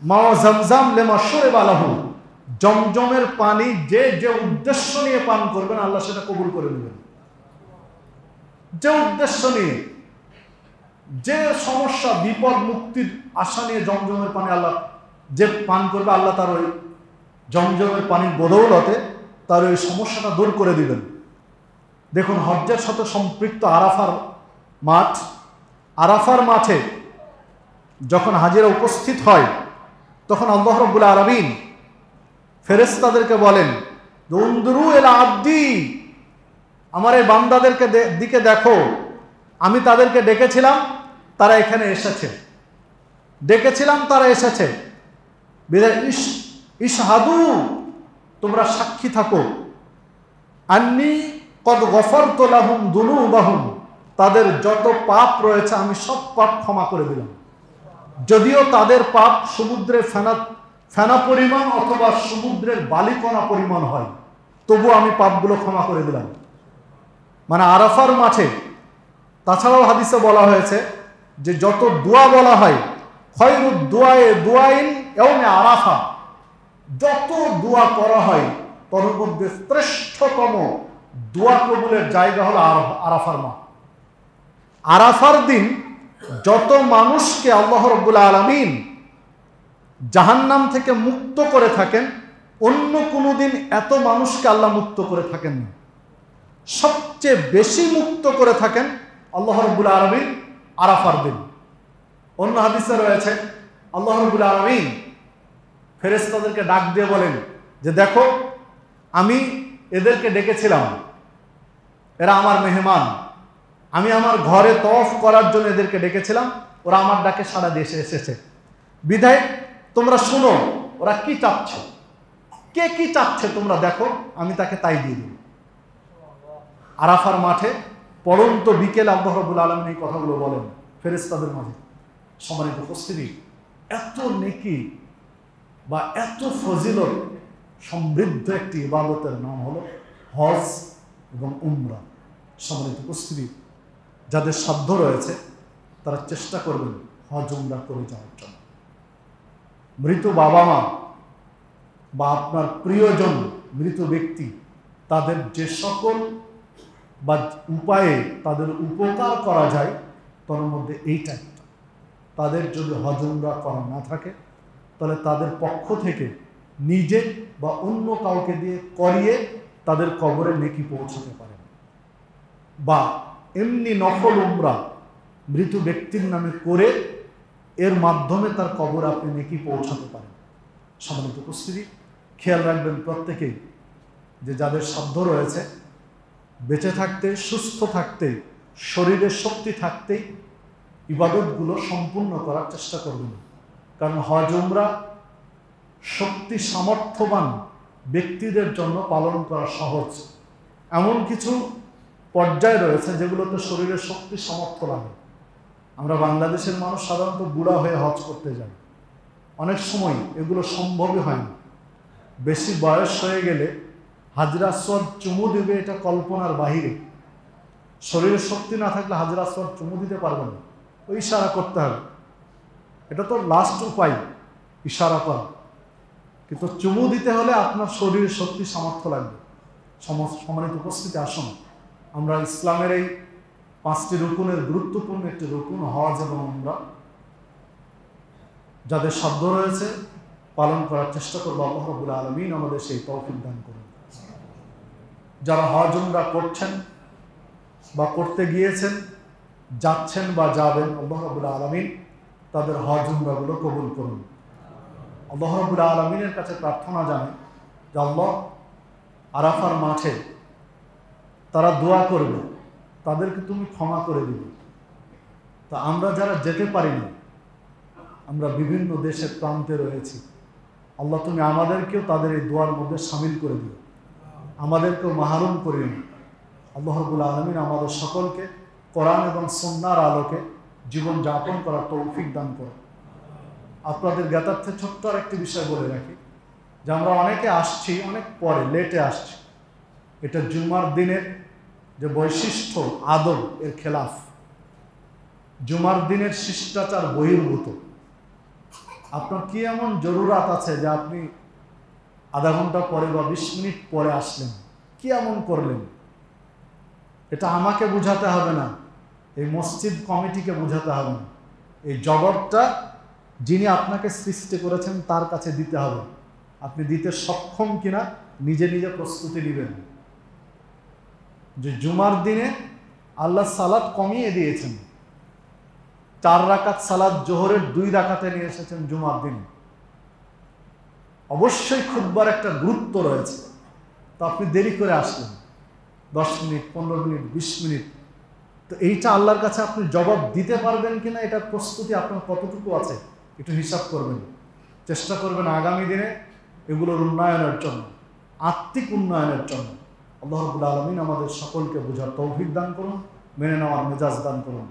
Speaker 1: মাও জামজাম লিমা শুরিবা লাহু, জমজমের পানি যে যে উদ্দেশ্য নিয়ে পান করবেন আল্লাহ সেটা কবুল করে নেবেন। যে উদ্দেশ্য নিয়ে, যে সমস্যা বিপদ মুক্তির আশা নিয়ে জমজমের পানি আল্লাহ যে পান করবে, আল্লাহ তার ওই জমজমের পানির বদৌলতে তার ওই সমস্যাটা দূর করে দিবেন। দেখুন, হজ্জের সাথে সম্পৃক্ত আরাফার মাঠ, আরাফার মাঠে যখন হাজিরা উপস্থিত হয়, তখন আল্লাহ রাব্বুল আলামিন ফেরেশতাদেরকে বলেন, উনদুরু ইলা আবদি, আমার এই বান্দাদেরকে দিকে দেখো, আমি তাদেরকে ডেকেছিলাম, তারা এখানে এসেছে, ডেকেছিলাম, তারা এসেছে। বিদায় ইশহাদু, তোমরা সাক্ষী থাকো, আন্নী কদ গফরতু লাহুম দুনুবাহুম, তাদের যত পাপ রয়েছে আমি সব পাপ ক্ষমা করে দিলাম। যদিও তাদের পাপ সমুদ্রের ফেনা পরিমাণ অথবা সমুদ্রের বালিকণা পরিমাণ হয়, তবু আমি পাপগুলো ক্ষমা করে দিলাম। মানে আরাফার মাঠে, তাছাড়াও হাদিসে বলা হয়েছে যে যত দোয়া বলা হয়, খয়রুদ দুআয়ে দুআইন ইয়াউমে আরাফা, যত দোয়া করা হয় তার মধ্যে শ্রেষ্ঠতম দোয়া কবুলের জায়গা হলো আরাফার মাঠ। আরাফার দিন যত মানুষকে আল্লাহ রাব্বুল আলামিন জাহান্নাম থেকে মুক্ত করে থাকেন, অন্য কোনো দিন এত মানুষকে আল্লাহ মুক্ত করে থাকেন না। সবচেয়ে বেশি মুক্ত করে থাকেন আল্লাহ রাব্বুল আলামিন আরাফার দিন। অন্য হাদিসে রয়েছে আল্লাহ রাব্বুল আলামিন ফেরেশতাদেরকে ডাক দিয়ে বলেন যে দেখো, আমি এদেরকে ডেকেছিলাম, এরা আমার মেহমান, আমি আমার ঘরে তওয়াফ করার জন্য এদেরকে ডেকেছিলাম, ওরা আমার ডাকে সাড়া দিয়ে এসেছে। বিধায় তোমরা শুনো ওরা কি চাচ্ছে, কে কি চাচ্ছে তোমরা দেখো, আমি তাকে তাই দিয়ে দেব। আরাফার মাঠে পড়ন্ত বিকেল আল্লাহ রাব্বুল আলামিন এই কথাগুলো বলেন ফেরেশতাদের মাঝে। সম্মানিত উপস্থিতি, এত নেকি বা এত ফজিলত সমৃদ্ধ একটি ইবাদতের নাম হলো হজ এবং উমরা। সম্মানিত উপস্থিতি, যাদের সাধ্য রয়েছে তারা চেষ্টা করবেন হজ উমরা করে যাওয়ার জন্য। মৃত বাবা মা বা আপনার প্রিয়জন, মৃত ব্যক্তি, তাদের যে সকল বা উপায়ে তাদের উপকার করা যায়, তার মধ্যে এইটা একটা। তাদের যদি হজ উমরা করা না থাকে, তাহলে তাদের পক্ষ থেকে নিজে বা অন্য কাউকে দিয়ে করিয়ে তাদের কবরে নেকি পৌঁছাতে পারেন, বা এমনি নফল উমরা মৃত ব্যক্তির নামে করে এর মাধ্যমে তার কবরে আপনি নেকি পৌঁছাতে পারেন। সম্মানিত উপস্থিতি, খেয়াল রাখবেন প্রত্যেকেই যে যাদের সাধ্য রয়েছে, বেঁচে থাকতে, সুস্থ থাকতে, শরীরের শক্তি থাকতেই ইবাদতগুলো সম্পূর্ণ করার চেষ্টা করবেন। কারণ হজ উমরা শক্তি সামর্থ্যবান ব্যক্তিদের জন্য পালন করা সহজ। এমন কিছু পর্যায় রয়েছে যেগুলোতে শরীরের শক্তি সামর্থ্য লাগে। আমরা বাংলাদেশের মানুষ সাধারণত বুড়া হয়ে হজ করতে যাই, অনেক সময় এগুলো সম্ভবই হয় না। বেশি বয়স হয়ে গেলে হাজর আসওয়াদ চুমু দেবে, এটা কল্পনার বাহিরে। শরীরের শক্তি না থাকলে হাজর আসওয়াদ চুমু দিতে পারবেন না, ওই ইশারা করতে হবে। এটা তো লাস্ট উপায়, ইশারা করা। কিন্তু চুমু দিতে হলে আপনার শরীরের শক্তি সামর্থ্য লাগবে। সম্মানিত উপস্থিতি, আসুন আমরা ইসলামের এই 5টি রুকুনের গুরুত্বপূর্ণ একটি রুকুন হজ এবং উমরা যাদের সাধ্য রয়েছে পালন করার চেষ্টা করবো। আল্লাহ রাব্বুল আলামিন আমাদের সেই তৌফিক দান করুন। যারা হজ উমরা করছেন বা করতে গিয়েছেন, যাচ্ছেন বা যাবেন, আল্লাহ রাব্বুল আলামিন তাদের হজ উমরাগুলো কবুল করুন। আল্লাহ রাব্বুল আলামিনের কাছে প্রার্থনা জানাই যে আল্লাহ, আরাফার মাঠে তারা দোয়া করবে, তাদেরকে তুমি ক্ষমা করে দিবে। তা আমরা যারা যেতে পারিনি, আমরা বিভিন্ন দেশের প্রান্তে রয়েছি, আল্লাহ তুমি আমাদেরকেও তাদের এই দোয়ার মধ্যে শামিল করে দিও, আমাদেরকেও মাহরুম করিও না। আল্লাহ রাব্বুল আলামিন আমাদের সকলকে কোরআন এবং সুন্নাহর আলোকে জীবন যাপন করার তৌফিক দান করো। আপনাদের জ্ঞাতার্থে ছোট্ট আর একটি বিষয় বলে রাখি যে আমরা অনেকে আসছি অনেক পরে, লেটে আসছি। এটা জুমার দিনের যে বৈশিষ্ট্য, আদব, এর খেলাফ। জুমার দিনের শিষ্টাচার বহির্ভূত। আপনার কি এমন জরুরাত আছে যে আপনি আধা ঘন্টা পরে বা 20 মিনিট পরে আসলেন? কি এমন করলেন? এটা আমাকে বুঝাতে হবে না, এই মসজিদ কমিটিকে বুঝাতে হবে না। এই জবাবটা যিনি আপনাকে সৃষ্টি করেছেন তার কাছে দিতে হবে। আপনি দিতে সক্ষম কিনা নিজে নিজে প্রস্তুতি নেবেন। যে জুমার দিনে আল্লাহ সালাত কমিয়ে দিয়েছেন, 4 রাকাত সালাত জোহরের 2 রাকাতে নিয়ে এসেছেন জুমার দিনে। অবশ্যই খুতবার একটা গুরুত্ব রয়েছে। তো আপনি দেরি করে আসলেন 10 মিনিট, 15 মিনিট, 20 মিনিট, তো এইটা আল্লাহর কাছে আপনি জবাব দিতে পারবেন কিনা, এটার প্রস্তুতি আপনার কতটুকু আছে একটু হিসাব করবেন। চেষ্টা করবেন আগামী দিনে এগুলোর উন্নয়নের জন্য, আত্মিক উন্নয়নের জন্য। আল্লাহ রাব্বুল আলামিন আমাদের সকলকে বুঝার তৌফিক দান করুন, মেনে নেওয়ার মেজাজ দান করুন।